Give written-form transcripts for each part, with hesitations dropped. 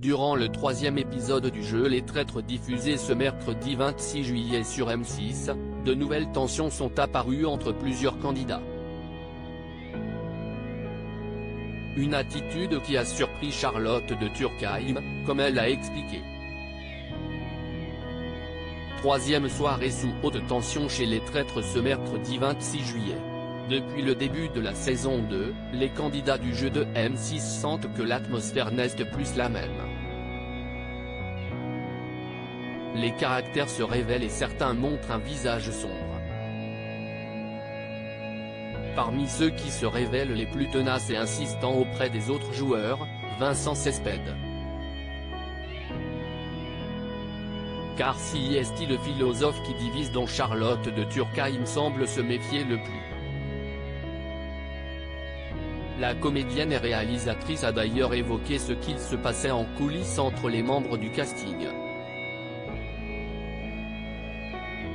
Durant le troisième épisode du jeu Les Traîtres diffusé ce mercredi 26 juillet sur M6, de nouvelles tensions sont apparues entre plusieurs candidats. Une attitude qui a surpris Charlotte de Turckheim, comme elle l'a expliqué. Troisième soirée sous haute tension chez Les Traîtres ce mercredi 26 juillet. Depuis le début de la saison 2, les candidats du jeu de M6 sentent que l'atmosphère n'est plus la même. Les caractères se révèlent et certains montrent un visage sombre. Parmi ceux qui se révèlent les plus tenaces et insistants auprès des autres joueurs, Vincent Cespedes. Car si est-il le philosophe qui divise dont Charlotte de Turckheim semble se méfier le plus. La comédienne et réalisatrice a d'ailleurs évoqué ce qu'il se passait en coulisses entre les membres du casting.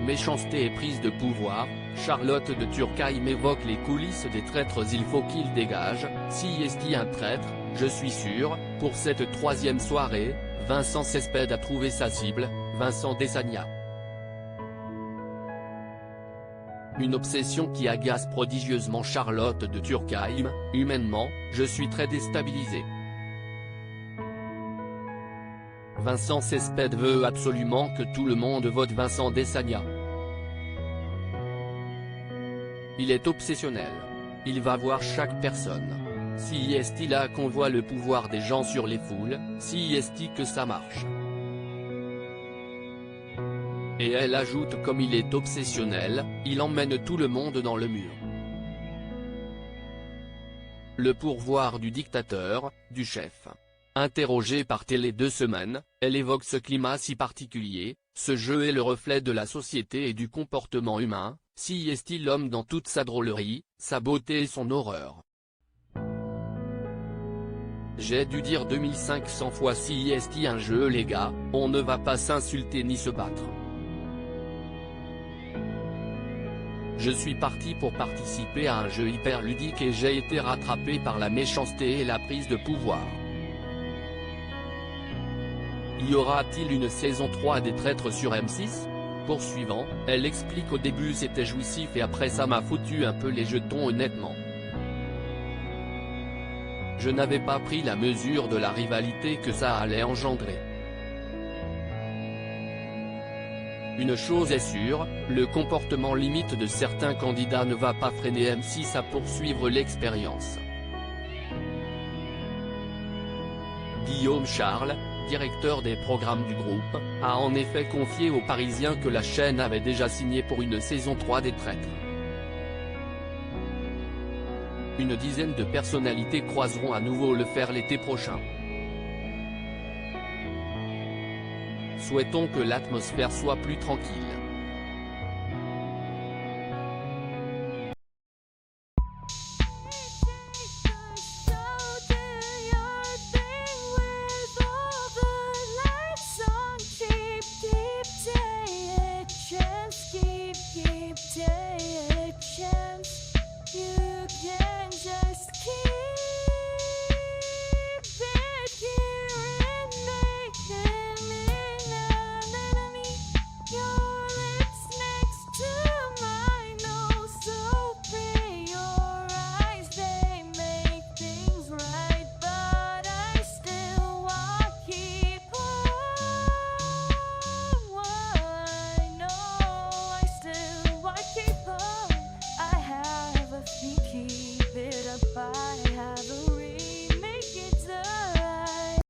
Méchanceté et prise de pouvoir, Charlotte de Turckheim évoque les coulisses des traîtres. Il faut qu'il dégage, si est-il un traître, je suis sûr. Pour cette troisième soirée, Vincent Cespedes a trouvé sa cible, Vincent Desagna. Une obsession qui agace prodigieusement Charlotte de Turckheim. Humainement, je suis très déstabilisé. Vincent Cespedes veut absolument que tout le monde vote Vincent Desagna. Il est obsessionnel. Il va voir chaque personne. Si est-il là qu'on voit le pouvoir des gens sur les foules, si est-il que ça marche. Et elle ajoute comme il est obsessionnel, il emmène tout le monde dans le mur. Le pourvoir du dictateur, du chef. Interrogée par Télé 2 Semaines, elle évoque ce climat si particulier, ce jeu est le reflet de la société et du comportement humain, si est-il l'homme dans toute sa drôlerie, sa beauté et son horreur. J'ai dû dire 2500 fois si est-il un jeu les gars, on ne va pas s'insulter ni se battre. Je suis parti pour participer à un jeu hyper ludique et j'ai été rattrapé par la méchanceté et la prise de pouvoir. Y aura-t-il une saison 3 des Traîtres sur M6 ? Poursuivant, elle explique au début c'était jouissif et après ça m'a foutu un peu les jetons honnêtement. Je n'avais pas pris la mesure de la rivalité que ça allait engendrer. Une chose est sûre, le comportement limite de certains candidats ne va pas freiner M6 à poursuivre l'expérience. Guillaume Charles, directeur des programmes du groupe, a en effet confié aux Parisiens que la chaîne avait déjà signé pour une saison 3 des Traîtres. Une dizaine de personnalités croiseront à nouveau le fer l'été prochain. Souhaitons que l'atmosphère soit plus tranquille. Keep